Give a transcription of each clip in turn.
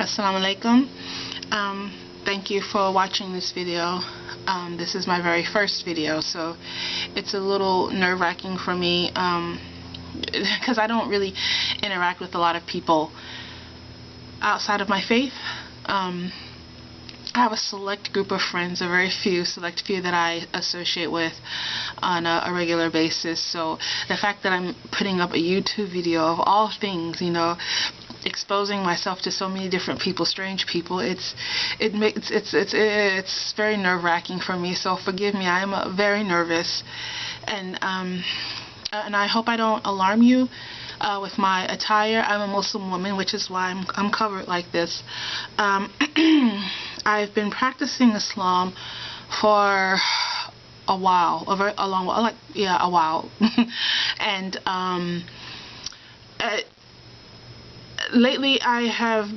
Assalamu alaikum. Thank you for watching this video. This is my very first video, so it's a little nerve-wracking for me because I don't really interact with a lot of people outside of my faith. I have a select group of friends, a very select few that I associate with on a regular basis. So the fact that I'm putting up a YouTube video of all things, you know, exposing myself to so many different people, strange people, it's very nerve-wracking for me. So forgive me, I am very nervous, and I hope I don't alarm you with my attire. I'm a Muslim woman, which is why I'm covered like this. I've been practicing Islam for a while, a long while, a while, and lately I have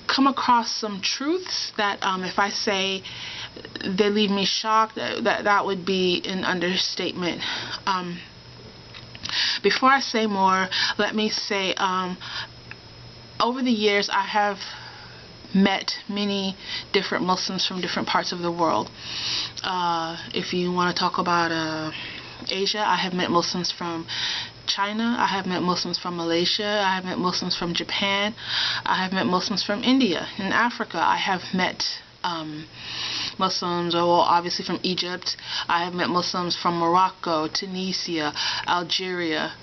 come across some truths that if I say they leave me shocked, that would be an understatement. Before I say more, let me say over the years I have met many different Muslims from different parts of the world. If you want to talk about Asia, I have met Muslims from China, I have met Muslims from Malaysia, I have met Muslims from Japan, I have met Muslims from India. In Africa, I have met Muslims, well, obviously from Egypt. I have met Muslims from Morocco, Tunisia, Algeria,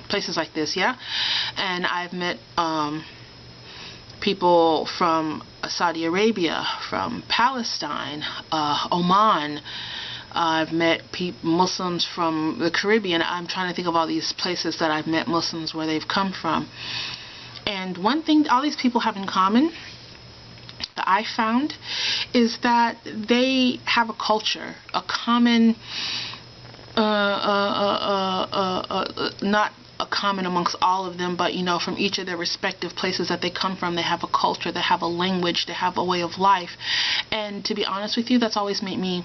places like this, yeah. And I've met people from Saudi Arabia, from Palestine, Oman. I've met Muslims from the Caribbean. I'm trying to think of all these places that I've met Muslims where they've come from. And one thing all these people have in common that I found is that they have a culture, a common, not a common amongst all of them, but you know, from each of their respective places that they come from, they have a culture, they have a language, they have a way of life. And to be honest with you, that's always made me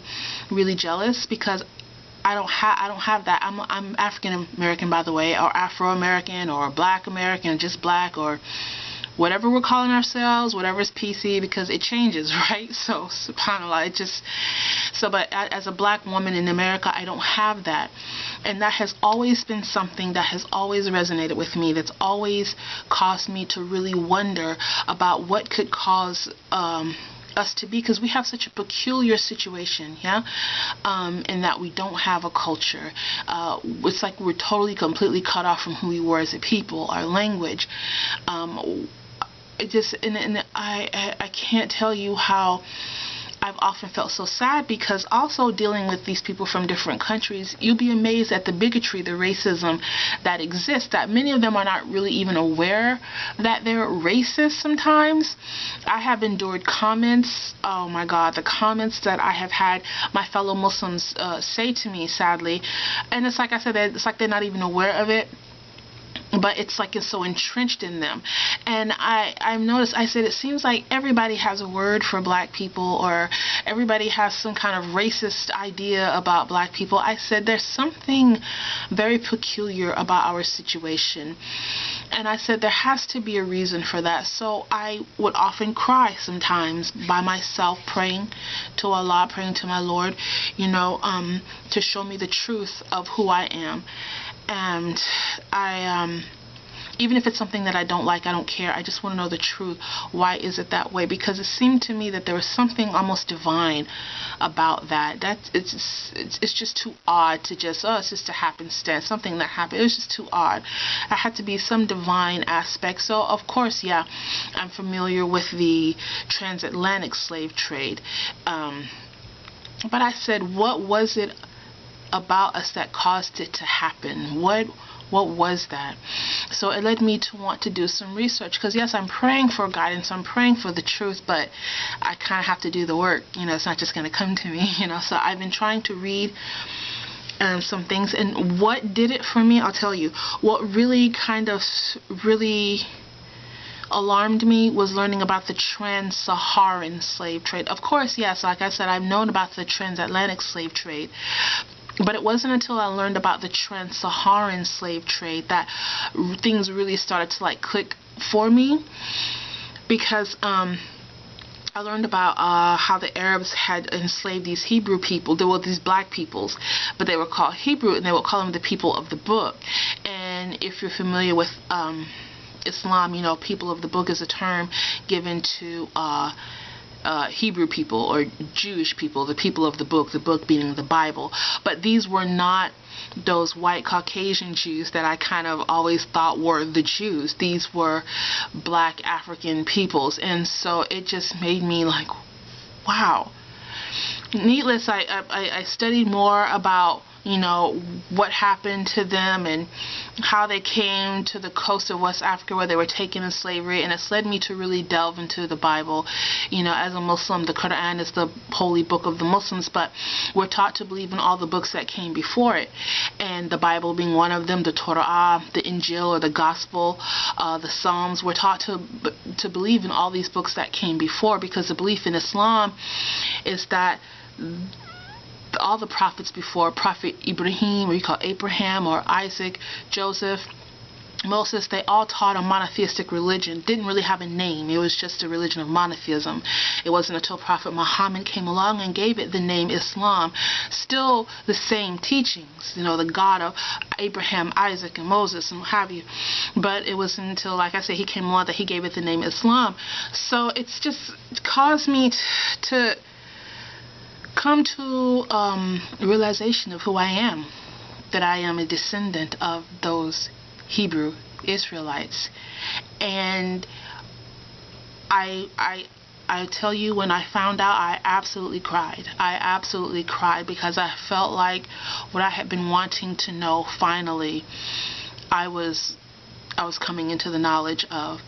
really jealous, because I don't have that. I'm African American, by the way, or Afro American, or Black American, just black, or whatever we're calling ourselves, whatever's PC, because it changes, right? So subhanAllah, but as a black woman in America, I don't have that. And that has always been something that has always resonated with me, that's always caused me to really wonder about what could cause us to be, because we have such a peculiar situation, yeah, in that we don't have a culture. It's like we're totally, completely cut off from who we were as a people, our language. I can't tell you how I've often felt so sad, because also dealing with these people from different countries, you'll be amazed at the bigotry, the racism that exists, that many of them are not really even aware that they're racist sometimes. I have endured comments, oh my God, the comments that I have had my fellow Muslims say to me, sadly, and it's like I said, it's like they're not even aware of it. But it's like it's so entrenched in them. And I've noticed, I said, it seems like everybody has a word for black people, or everybody has some kind of racist idea about black people. I said, there's something very peculiar about our situation. And I said, there has to be a reason for that. So I would often cry sometimes by myself, praying to Allah, praying to my Lord, you know, to show me the truth of who I am. And even if it's something that I don't like, I don't care. I just want to know the truth. Why is it that way? Because it seemed to me that there was something almost divine about that. It's just too odd to just, it's just a happenstance, something that happened. It was just too odd. It had to be some divine aspect. So of course, yeah, I'm familiar with the transatlantic slave trade. But I said, what was it about us that caused it to happen? What was that? So it led me to want to do some research, because yes, I'm praying for guidance, I'm praying for the truth, but I kind of have to do the work, you know. It's not just going to come to me, you know. So I've been trying to read some things, and what did it for me, I'll tell you. What really alarmed me was learning about the trans-Saharan slave trade. Of course, yes, like I said, I've known about the transatlantic slave trade, But it wasn't until I learned about the trans-Saharan slave trade that things really started to like click for me, because I learned about how the Arabs had enslaved these Hebrew people. There were these black peoples, but they were called Hebrew, and they would call them the people of the book. And if you're familiar with Islam, you know, people of the book is a term given to Hebrew people or Jewish people, the people of the book being the Bible. But these were not those white Caucasian Jews that I kind of always thought were the Jews. These were black African peoples, and so it just made me like, wow. Needless, I studied more about, you know, what happened to them and how they came to the coast of West Africa where they were taken in slavery, and it's led me to really delve into the Bible. You know, as a Muslim, the Quran is the holy book of the Muslims, but we're taught to believe in all the books that came before it, and the Bible being one of them, the Torah, the Injil or the Gospel, the Psalms. We're taught to believe in all these books that came before, because the belief in Islam is that all the prophets before, Prophet Ibrahim, or you call Abraham, or Isaac, Joseph, Moses, they all taught a monotheistic religion. Didn't really have a name. It was just a religion of monotheism. It wasn't until Prophet Muhammad came along and gave it the name Islam. Still the same teachings, you know, the God of Abraham, Isaac, and Moses, and what have you. But it wasn't until, like I said, he came along that he gave it the name Islam. So it's just caused me to come to realization of who I am, that I am a descendant of those Hebrew Israelites. And I tell you, when I found out, I absolutely cried. I absolutely cried, because I felt like what I had been wanting to know, finally, I was coming into the knowledge of.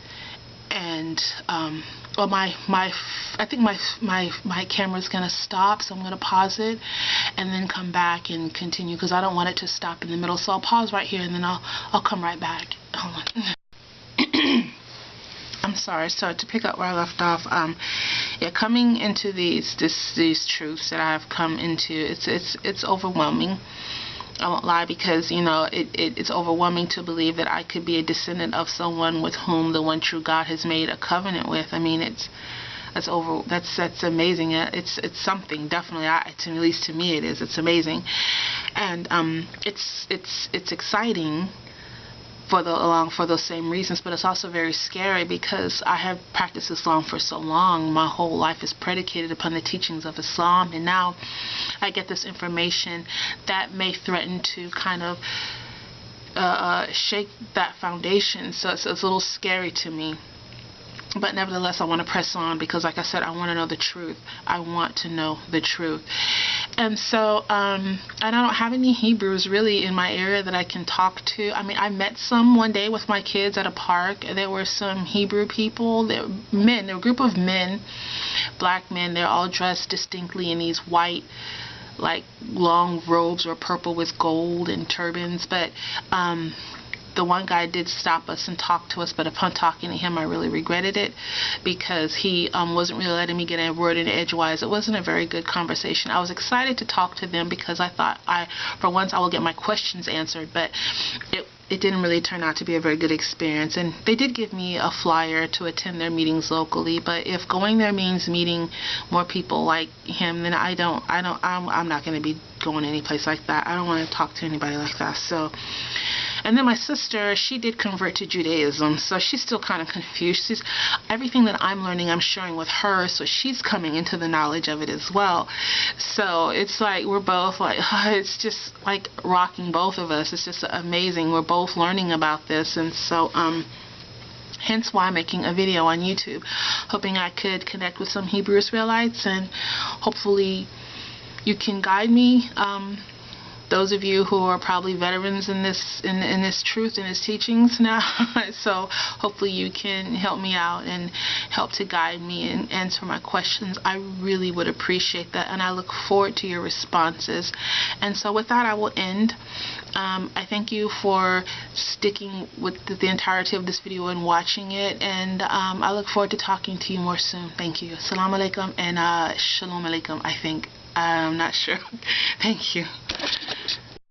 And well, I think my camera's gonna stop, so I'm gonna pause it and then come back and continue, because I don't want it to stop in the middle. So I'll pause right here, and then I'll come right back. Hold on. I'm sorry. So to pick up where I left off, yeah, coming into these truths that I've come into, it's overwhelming. I won't lie, because, you know, it's overwhelming to believe that I could be a descendant of someone with whom the one true God has made a covenant with. I mean, that's amazing. It's something, definitely. At least to me, it is. It's amazing, and it's exciting for those same reasons, but it's also very scary, because I have practiced Islam for so long. My whole life is predicated upon the teachings of Islam, and now I get this information that may threaten to kind of shake that foundation. So it's a little scary to me. But nevertheless, I want to press on, because, like I said, I want to know the truth. I want to know the truth. And so, and I don't have any Hebrews really in my area that I can talk to. I mean, I met some one day with my kids at a park. There were some Hebrew people. They were men. They were a group of men, black men. They're all dressed distinctly in these white, like, long robes, or purple with gold and turbans. But the one guy did stop us and talk to us, but upon talking to him, I really regretted it, because he wasn't really letting me get a word in edgewise. It wasn't a very good conversation. I was excited to talk to them, because I thought for once I will get my questions answered, but it didn't really turn out to be a very good experience. And they did give me a flyer to attend their meetings locally, but if going there means meeting more people like him, then I'm not going to be going any place like that. I don't want to talk to anybody like that. So, and then my sister, she did convert to Judaism, so she's still kind of confused. Everything that I'm learning, I'm sharing with her, so she's coming into the knowledge of it as well. So it's like we're both like, it's just like rocking both of us. It's just amazing. We're both learning about this, and so hence why I'm making a video on YouTube, hoping I could connect with some Hebrew Israelites, and hopefully you can guide me. Those of you who are probably veterans in this truth, in this teachings now, so hopefully you can help me out and help to guide me and answer my questions. I really would appreciate that, and I look forward to your responses. And so with that, I will end. I thank you for sticking with the entirety of this video and watching it, and I look forward to talking to you more soon. Thank you. Assalamu alaikum and shalom alaikum, I think. I'm not sure. Thank you.